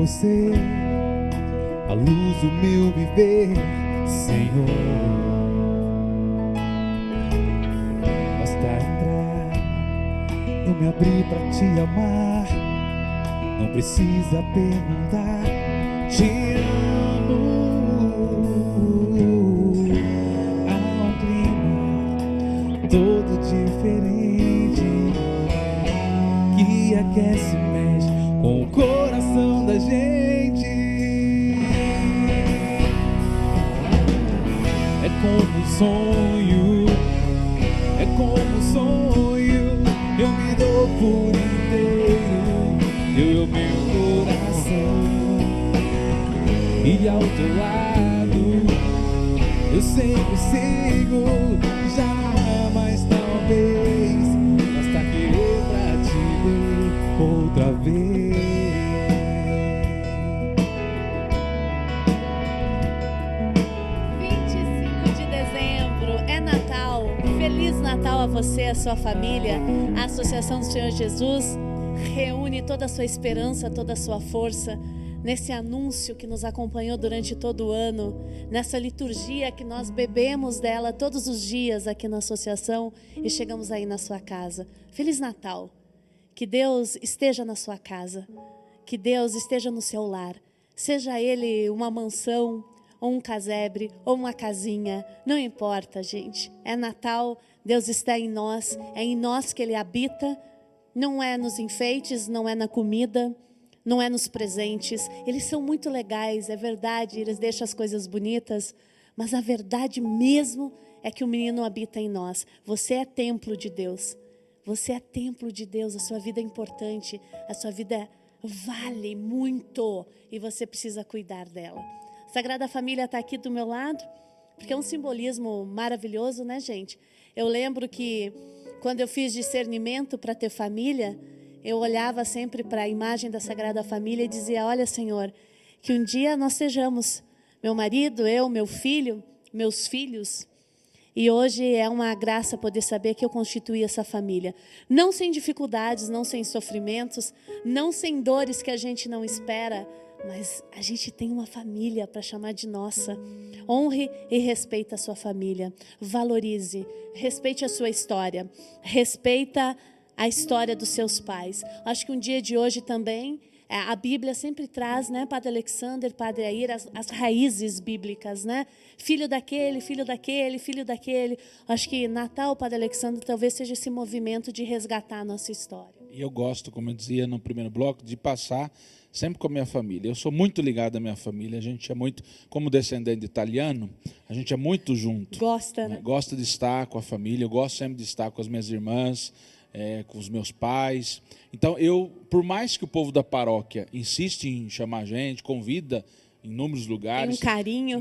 você, a luz do meu viver, Senhor. Basta entrar, eu me abri pra te amar, não precisa perguntar, te amo. Há um clima todo diferente que aquece e mexe com o coração da gente. É como um sonho, é como um sonho. Eu me dou por inteiro, eu meu coração. E ao teu lado eu sempre sigo. Já não é mais talvez, basta querer pra te ver outra vez. Feliz Natal a você e a sua família. A Associação do Senhor Jesus reúne toda a sua esperança, toda a sua força nesse anúncio que nos acompanhou durante todo o ano, nessa liturgia que nós bebemos dela todos os dias aqui na associação e chegamos aí na sua casa. Feliz Natal. Que Deus esteja na sua casa, que Deus esteja no seu lar, seja ele uma mansão, ou um casebre, ou uma casinha, não importa, gente. É Natal, Deus está em nós, é em nós que Ele habita. Não é nos enfeites, não é na comida, não é nos presentes. Eles são muito legais, é verdade, eles deixam as coisas bonitas, mas a verdade mesmo é que o menino habita em nós. Você é templo de Deus, você é templo de Deus, a sua vida é importante, a sua vida vale muito e você precisa cuidar dela. Sagrada Família está aqui do meu lado, porque é um simbolismo maravilhoso, né, gente? Eu lembro que quando eu fiz discernimento para ter família, eu olhava sempre para a imagem da Sagrada Família e dizia, olha, Senhor, que um dia nós sejamos, meu marido, eu, meu filho, meus filhos, e hoje é uma graça poder saber que eu constituí essa família. Não sem dificuldades, não sem sofrimentos, não sem dores que a gente não espera, mas a gente tem uma família para chamar de nossa. Honre e respeite a sua família. Valorize, respeite a sua história. Respeita a história dos seus pais. Acho que um dia de hoje também, a Bíblia sempre traz, né, Padre Alexander, Padre Air, as raízes bíblicas, né? Filho daquele, filho daquele, filho daquele. Acho que Natal, Padre Alexander, talvez seja esse movimento de resgatar a nossa história. E eu gosto, como eu dizia no primeiro bloco, de passar sempre com a minha família. Eu sou muito ligado à minha família. A gente é muito, como descendente italiano, a gente é muito junto. Gosta, né? Gosta de estar com a família. Eu gosto sempre de estar com as minhas irmãs, com os meus pais. Então, por mais que o povo da paróquia insiste em chamar a gente, convida em inúmeros lugares. Tem um carinho.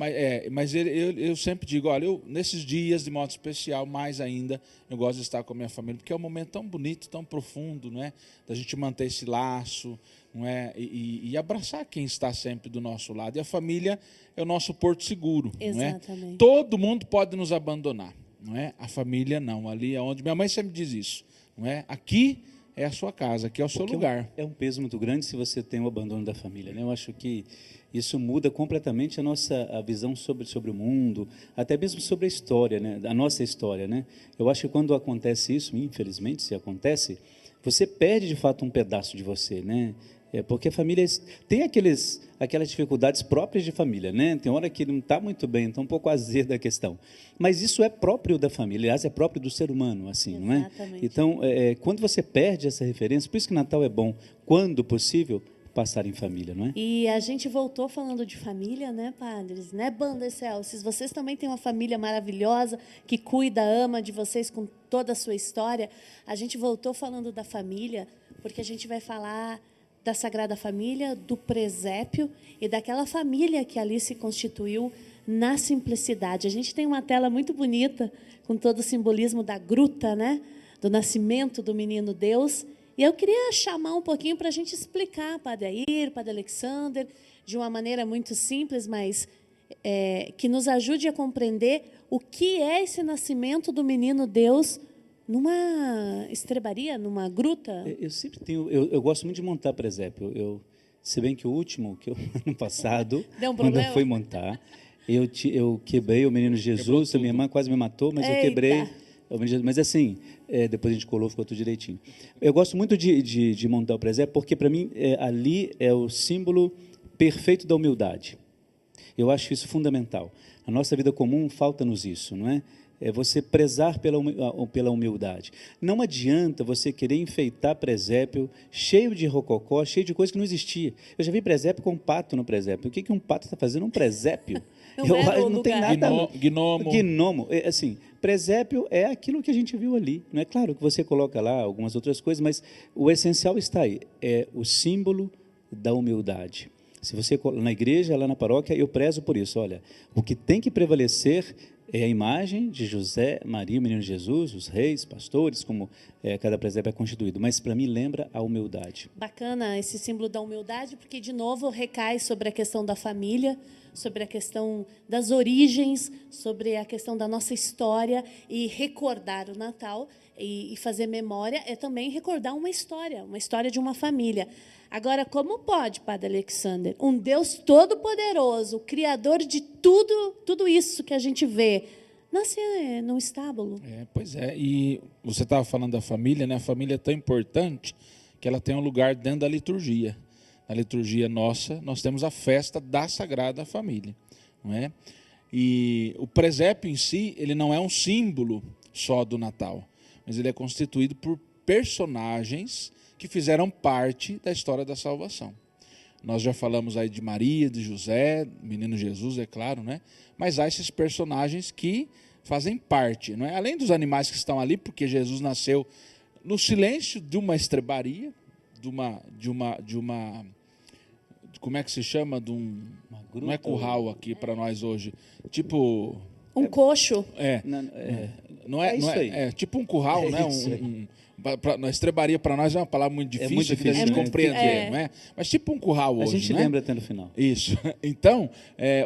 Mas eu sempre digo, olha, nesses dias, de modo especial, mais ainda, eu gosto de estar com a minha família, porque é um momento tão bonito, tão profundo, não é? Da gente manter esse laço, não é? E abraçar quem está sempre do nosso lado. E a família é o nosso porto seguro. Exatamente. Não é? Todo mundo pode nos abandonar, não é? A família não. Ali é onde... Minha mãe sempre diz isso, não é? Aqui é a sua casa, aqui é o seu lugar. É um peso muito grande se você tem o abandono da família, né? Eu acho que isso muda completamente a visão sobre o mundo, até mesmo sobre a história, né? A nossa história, né? Eu acho que quando acontece isso, infelizmente, se acontece, você perde de fato um pedaço de você, né? Porque a família tem aquelas dificuldades próprias de família, né? Tem hora que não está muito bem, está um pouco azeda a questão. Mas isso é próprio da família, aliás, é próprio do ser humano, assim, não é? Então, quando você perde essa referência, por isso que Natal é bom, quando possível, passar em família, não é? E a gente voltou falando de família, né, padres? Né, Banda Excelsis? Vocês também têm uma família maravilhosa que cuida, ama de vocês com toda a sua história. A gente voltou falando da família, porque a gente vai falar da Sagrada Família, do presépio e daquela família que ali se constituiu na simplicidade. A gente tem uma tela muito bonita com todo o simbolismo da gruta, né? Do nascimento do menino Deus. E eu queria chamar um pouquinho para a gente explicar, Padre Air, Padre Alexander, de uma maneira muito simples, mas que nos ajude a compreender o que é esse nascimento do menino Deus numa estrebaria, numa gruta. Eu sempre tenho, eu gosto muito de montar presépio. Se bem que o último, que eu, ano passado, Deu um quando eu problema? fui montar, eu quebrei o Menino Jesus, a minha irmã quase me matou, mas eu Eita. quebrei o Menino Jesus. Mas assim, depois a gente colou, ficou tudo direitinho. Eu gosto muito de montar o presépio, porque para mim ali é o símbolo perfeito da humildade. Eu acho isso fundamental. Na nossa vida comum falta-nos isso, não é? É você prezar pela humildade. Não adianta você querer enfeitar presépio cheio de rococó, cheio de coisa que não existia. Eu já vi presépio com pato no presépio. O que um pato está fazendo num presépio? Não era o não tem lugar. nada. Gnomo. Gnomo. Assim, presépio é aquilo que a gente viu ali. Não é claro que você coloca lá algumas outras coisas, mas o essencial está aí. É o símbolo da humildade. Se você na igreja, lá na paróquia, eu prezo por isso. Olha, o que tem que prevalecer é a imagem de José, Maria, o Menino Jesus, os reis, pastores, como cada presépio é constituído. Mas, para mim, lembra a humildade. Bacana esse símbolo da humildade, porque, de novo, recai sobre a questão da família, sobre a questão das origens, sobre a questão da nossa história, e recordar o Natal e fazer memória é também recordar uma história de uma família. Agora, como pode, Padre Alexander, um Deus todo-poderoso, criador de tudo isso que a gente vê, nascer num estábulo? Pois é, e você estava falando da família, né? A família é tão importante que ela tem um lugar dentro da liturgia. Na liturgia nossa, nós temos a festa da Sagrada Família, não é? E o presépio em si, ele não é um símbolo só do Natal, mas ele é constituído por personagens que fizeram parte da história da salvação. Nós já falamos aí de Maria, de José, menino Jesus, é claro, né? Mas há esses personagens que fazem parte, não é? Além dos animais que estão ali, porque Jesus nasceu no silêncio de uma estrebaria, de uma como é que se chama? Não é curral aqui para nós hoje, tipo Um coxo. Não é isso aí. É tipo um curral, né? Na estrebaria para nós é uma palavra muito difícil, muito da gente difícil, né? compreender, não é? Mas tipo um curral hoje, A gente né? lembra até no final. Isso. Então,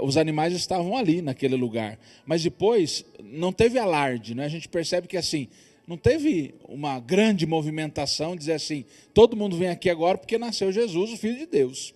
os animais estavam ali naquele lugar. Mas depois não teve alarde, né? A gente percebe que assim, não teve uma grande movimentação, dizer assim, todo mundo vem aqui agora porque nasceu Jesus, o Filho de Deus.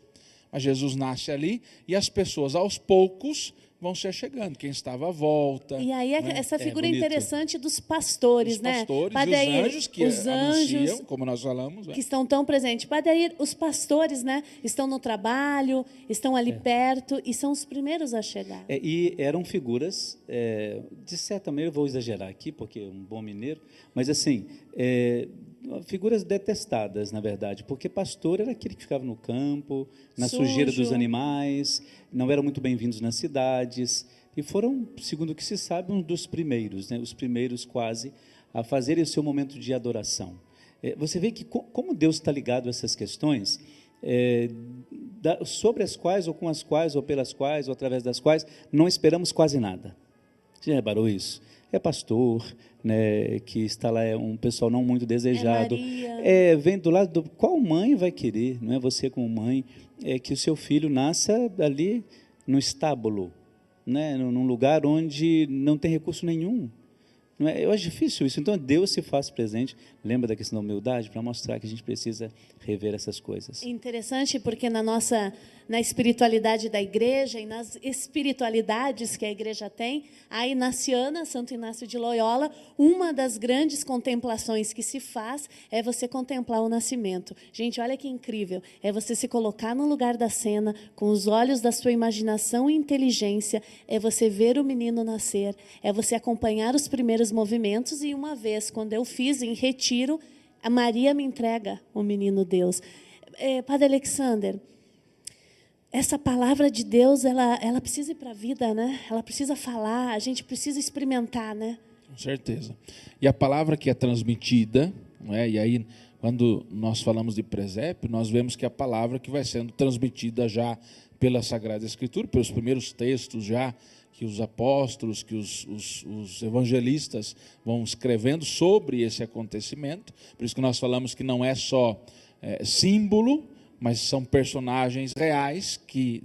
Mas Jesus nasce ali e as pessoas, aos poucos, vão se achegando. Quem estava à volta. E aí né? essa figura bonito. interessante dos pastores, Os né? pastores Padre e os Air, anjos que os anunciam, anjos como nós falamos. que estão tão presentes. Padre Air, os pastores, né? Estão no trabalho, estão ali perto e são os primeiros a chegar. E eram figuras, de certa maneira, eu vou exagerar aqui, porque é um bom mineiro, mas assim, figuras detestadas, na verdade, porque pastor era aquele que ficava no campo, na sujeira dos animais, não eram muito bem-vindos nas cidades, e foram, segundo o que se sabe, um dos primeiros, né, os primeiros quase, a fazerem o seu momento de adoração. Você vê que como Deus está ligado a essas questões, sobre as quais, ou com as quais, ou pelas quais, ou através das quais, não esperamos quase nada. Você já reparou isso? É pastor, né, que está lá, é um pessoal não muito desejado. Vem do lado qual mãe vai querer, não é você como mãe, que o seu filho nasça ali no estábulo, né, num lugar onde não tem recurso nenhum. Não é? Eu acho difícil isso. Então, Deus se faz presente. Lembra da questão da humildade? Para mostrar que a gente precisa rever essas coisas. Interessante, porque na espiritualidade da igreja e nas espiritualidades que a igreja tem, a Inaciana, Santo Inácio de Loyola, uma das grandes contemplações que se faz é você contemplar o nascimento. Gente, olha que incrível. É você se colocar no lugar da cena, com os olhos da sua imaginação e inteligência, é você ver o menino nascer, é você acompanhar os primeiros movimentos, e uma vez, quando eu fiz em retiro, a Maria me entrega o menino Deus. Padre Alexander, essa palavra de Deus, ela precisa ir para a vida, né? Ela precisa falar, a gente precisa experimentar, né? Com certeza. E a palavra que é transmitida, não é? E aí, quando nós falamos de presépio, nós vemos que a palavra que vai sendo transmitida já pela Sagrada Escritura, pelos primeiros textos já, que os apóstolos, que os evangelistas vão escrevendo sobre esse acontecimento. Por isso que nós falamos que não é só símbolo, mas são personagens reais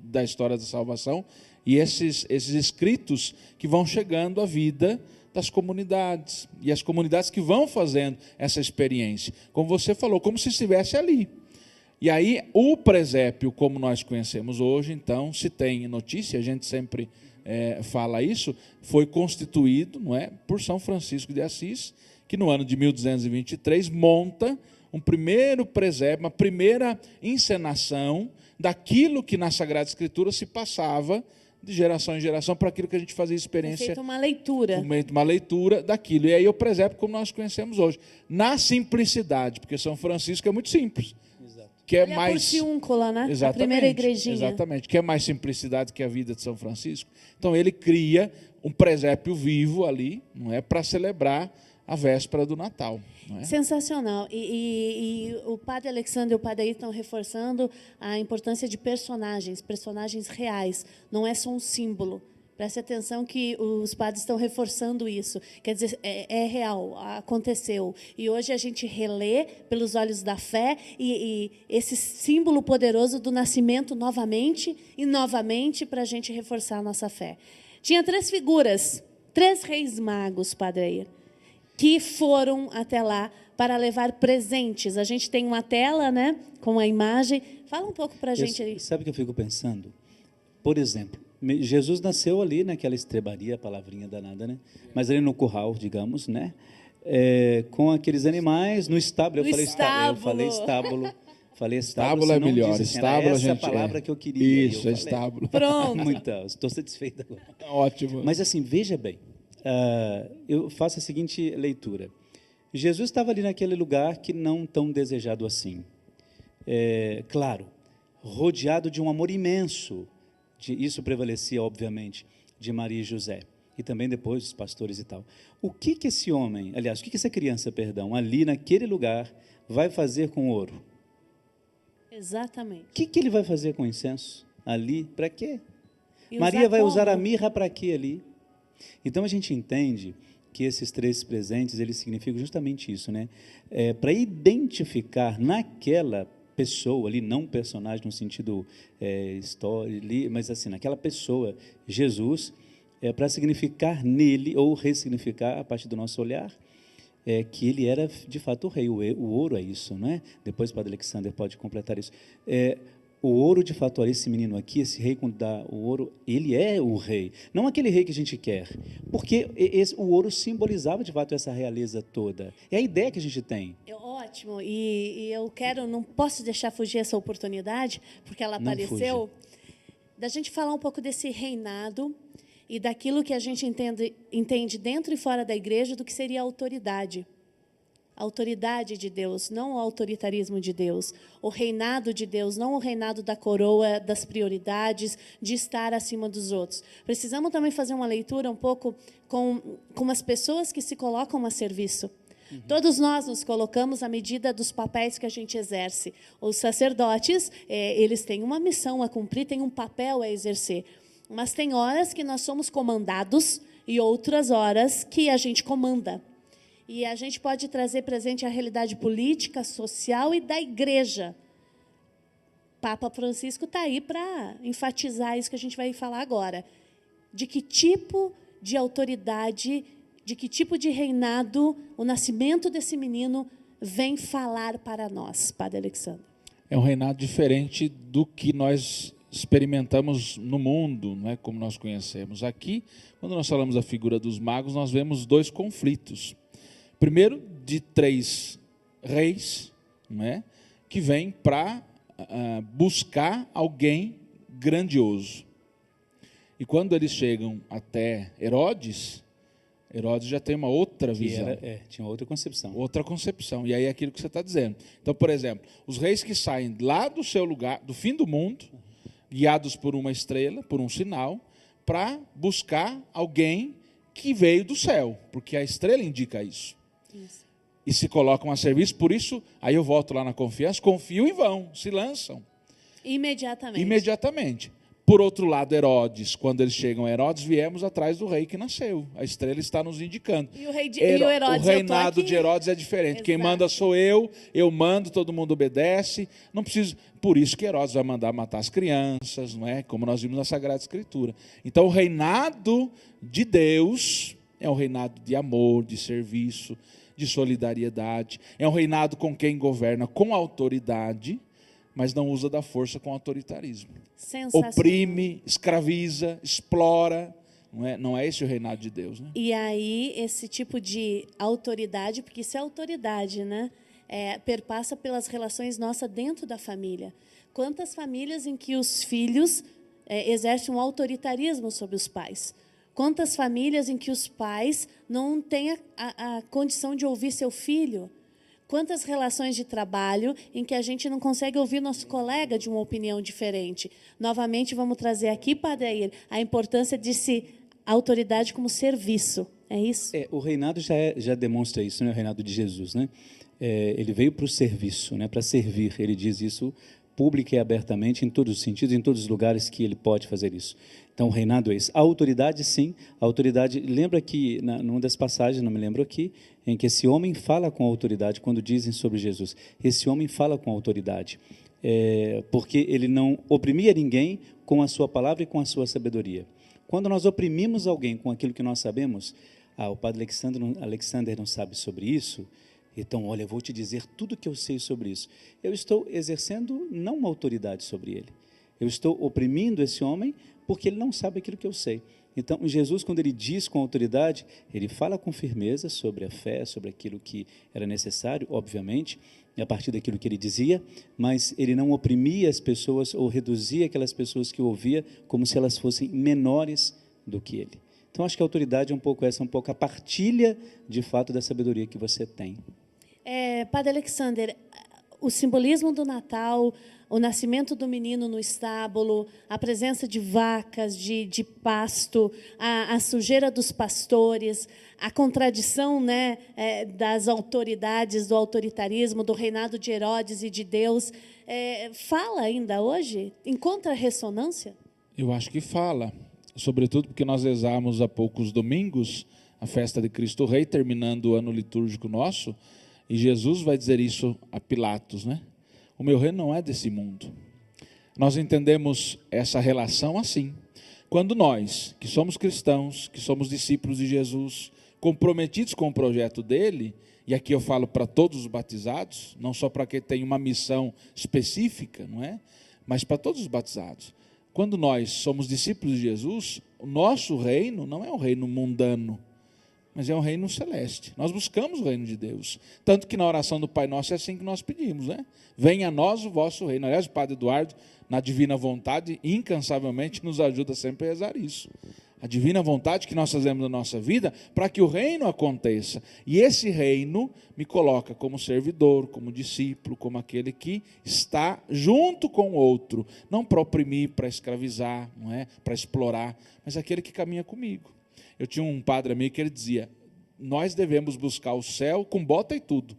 da história da salvação, e esses escritos que vão chegando à vida das comunidades, e as comunidades que vão fazendo essa experiência. Como você falou, como se estivesse ali. E aí, o presépio, como nós conhecemos hoje, então, se tem notícia, a gente sempre fala isso, foi constituído, não é, por São Francisco de Assis, que no ano de 1223 monta um primeiro presépio, uma primeira encenação daquilo que na Sagrada Escritura se passava de geração em geração, para aquilo que a gente fazia experiência. Feito uma leitura. Uma leitura daquilo. E aí o presépio como nós conhecemos hoje. Na simplicidade, porque São Francisco é muito simples. Exato. Que é Olha mais... Porciúncula, né? Exatamente, A primeira igrejinha. exatamente. Que é mais simplicidade que a vida de São Francisco. Então ele cria um presépio vivo ali, não é, para celebrar a véspera do Natal. Não é? Sensacional. E o padre Alexandre e o padre Ayrton estão reforçando a importância de personagens reais. Não é só um símbolo. Preste atenção que os padres estão reforçando isso. Quer dizer, é real, aconteceu. E hoje a gente relê pelos olhos da fé e esse símbolo poderoso do nascimento novamente e novamente para a gente reforçar a nossa fé. Tinha 3 figuras, 3 reis magos, padre Ayrton, que foram até lá para levar presentes. A gente tem uma tela, né, com a imagem. Fala um pouco para a gente aí. Sabe o que eu fico pensando? Por exemplo, Jesus nasceu ali naquela estrebaria, palavrinha danada, né? Mas ali no curral, digamos, né? Com aqueles animais no estábulo. Eu falei estábulo. Estábulo é melhor. Assim, estábulo, essa palavra que eu queria. Isso, estábulo. Pronto. Estou satisfeito agora. Ótimo. Mas assim, veja bem. Eu faço a seguinte leitura. Jesus estava ali naquele lugar que não tão desejado assim. Claro, rodeado de um amor imenso. Isso prevalecia, obviamente, de Maria e José. E também depois dos pastores e tal. O que esse homem, aliás, o que essa criança, perdão, ali naquele lugar vai fazer com ouro? Exatamente. O que ele vai fazer com incenso? Ali, para quê? E Maria vai usar a como? mirra para quê ali? Então a gente entende que esses 3 presentes, eles significam justamente isso, né? Para identificar naquela pessoa ali, não personagem no sentido história, mas assim, naquela pessoa, Jesus, para significar nele, ou ressignificar a partir do nosso olhar, que ele era de fato o rei. O ouro é isso, não é? Depois o padre Alexander pode completar isso. O ouro, de fato, esse menino aqui, esse rei, quando dá o ouro, ele é o rei. Não aquele rei que a gente quer. Porque o ouro simbolizava, de fato, essa realeza toda. É a ideia que a gente tem. Ótimo. E eu não posso deixar fugir essa oportunidade, porque ela apareceu, da gente falar um pouco desse reinado e daquilo que a gente entende dentro e fora da igreja do que seria a autoridade. A autoridade de Deus, não o autoritarismo de Deus. O reinado de Deus, não o reinado da coroa, das prioridades, de estar acima dos outros. Precisamos também fazer uma leitura um pouco com as pessoas que se colocam a serviço. Todos nós nos colocamos à medida dos papéis que a gente exerce. Os sacerdotes, eles têm uma missão a cumprir, têm um papel a exercer. Mas tem horas que nós somos comandados e outras horas que a gente comanda. E a gente pode trazer presente a realidade política, social e da igreja. Papa Francisco está aí para enfatizar isso que a gente vai falar agora. De que tipo de autoridade, de que tipo de reinado o nascimento desse menino vem falar para nós, Padre Alexandre? É um reinado diferente do que nós experimentamos no mundo, não é como nós conhecemos. Aqui, quando nós falamos da figura dos magos, nós vemos 2 conflitos. Primeiro, de 3 reis, não é, que vêm para buscar alguém grandioso. E quando eles chegam até Herodes já tem uma outra visão. Tinha outra concepção. Outra concepção. E aí é aquilo que você está dizendo. Então, por exemplo, os reis que saem lá do seu lugar, do fim do mundo, guiados por uma estrela, por um sinal, para buscar alguém que veio do céu, porque a estrela indica isso. E se colocam a serviço, por isso, aí eu volto lá na confiança, confiam e vão, se lançam. Imediatamente. Por outro lado, Herodes, quando eles chegam a Herodes, viemos atrás do rei que nasceu. A estrela está nos indicando. E o Herodes, o reinado de Herodes é diferente. Exato. Quem manda sou eu mando, todo mundo obedece. Não preciso. Por isso que Herodes vai mandar matar as crianças, não é? Como nós vimos na Sagrada Escritura. Então, o reinado de Deus é um reinado de amor, de serviço, de solidariedade. É um reinado com quem governa com autoridade, mas não usa da força com autoritarismo. Sensacional. Oprime, escraviza, explora. Não é esse o reinado de Deus, né? E aí, esse tipo de autoridade, porque isso é autoridade, né? Perpassa pelas relações nossas dentro da família. Quantas famílias em que os filhos exercem um autoritarismo sobre os pais? Quantas famílias em que os pais não têm a condição de ouvir seu filho? Quantas relações de trabalho em que a gente não consegue ouvir nosso colega de uma opinião diferente? Novamente, vamos trazer aqui, Padre Air, a importância de autoridade como serviço. É isso? O reinado já demonstra isso, né? O reinado de Jesus, né? Ele veio para o serviço, né? Para servir. Ele diz isso pública e abertamente, em todos os sentidos, em todos os lugares que ele pode fazer isso. Então, o reinado é isso. A autoridade, sim. A autoridade, lembra que, numa das passagens, não me lembro aqui, em que esse homem fala com autoridade, quando dizem sobre Jesus. Esse homem fala com autoridade, porque ele não oprimia ninguém com a sua palavra e com a sua sabedoria. Quando nós oprimimos alguém com aquilo que nós sabemos, o padre Alexander não sabe sobre isso, então, olha, eu vou te dizer tudo o que eu sei sobre isso. Eu estou exercendo não uma autoridade sobre ele. Eu estou oprimindo esse homem porque ele não sabe aquilo que eu sei. Então, Jesus, quando ele diz com autoridade, ele fala com firmeza sobre a fé, sobre aquilo que era necessário, obviamente, a partir daquilo que ele dizia, mas ele não oprimia as pessoas ou reduzia aquelas pessoas que ouvia como se elas fossem menores do que ele. Então, acho que a autoridade é um pouco essa, um pouco a partilha, de fato, da sabedoria que você tem. Padre Alexander, o simbolismo do Natal, o nascimento do menino no estábulo, a presença de vacas, de pasto, a sujeira dos pastores, a contradição, né, das autoridades, do autoritarismo, do reinado de Herodes e de Deus, fala ainda hoje? Encontra ressonância? Eu acho que fala, sobretudo porque nós rezamos há poucos domingos a festa de Cristo Rei, terminando o ano litúrgico nosso, e Jesus vai dizer isso a Pilatos, né? O meu reino não é desse mundo. Nós entendemos essa relação assim. Quando nós, que somos cristãos, que somos discípulos de Jesus, comprometidos com o projeto dele, e aqui eu falo para todos os batizados, não só para quem tem uma missão específica, não é? Mas para todos os batizados. Quando nós somos discípulos de Jesus, o nosso reino não é um reino mundano, mas é um reino celeste. Nós buscamos o reino de Deus. Tanto que na oração do Pai Nosso é assim que nós pedimos, né? Venha a nós o vosso reino. Aliás, o Padre Eduardo, na divina vontade, incansavelmente nos ajuda sempre a rezar isso. A divina vontade que nós fazemos na nossa vida para que o reino aconteça. E esse reino me coloca como servidor, como discípulo, como aquele que está junto com o outro. Não para oprimir, para escravizar, não é? Para explorar, mas aquele que caminha comigo. Eu tinha um padre amigo que ele dizia, nós devemos buscar o céu com bota e tudo.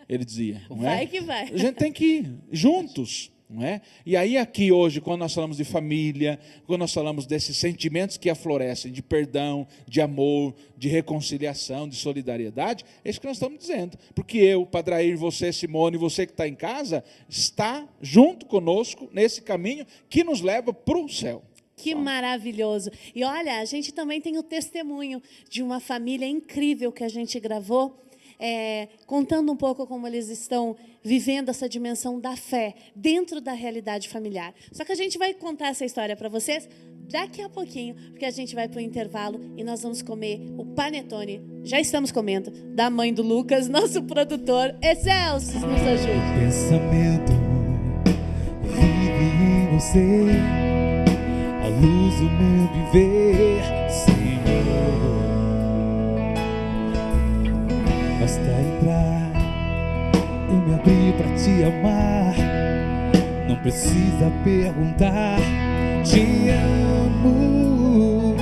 Ele dizia, não é? Vai que vai. A gente tem que ir juntos, não é? E aí aqui hoje, quando nós falamos de família, quando nós falamos desses sentimentos que aflorescem, de perdão, de amor, de reconciliação, de solidariedade, é isso que nós estamos dizendo. Porque eu, Padre Air, você, Simone, você que está em casa, está junto conosco nesse caminho que nos leva para o céu. Que maravilhoso. E olha, a gente também tem o testemunho de uma família incrível que a gente gravou, contando um pouco como eles estão vivendo essa dimensão da fé dentro da realidade familiar. Só que a gente vai contar essa história para vocês daqui a pouquinho, porque a gente vai para o intervalo e nós vamos comer o panetone, já estamos comendo, da mãe do Lucas, nosso produtor. Excelsos, nos ajude. O pensamento vive em você, a luz do meu viver, Senhor. Basta entrar, eu me abri pra te amar. Não precisa perguntar, te amo.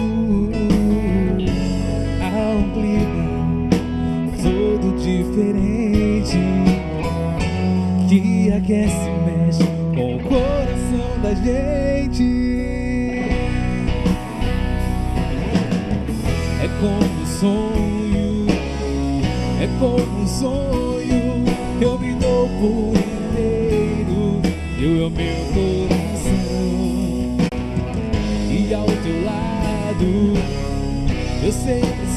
Há um clima todo diferente que aquece e mexe com o coração da gente. É como um sonho, é como um sonho. Eu me dou por inteiro, eu é o meu coração. E ao teu lado, eu sempre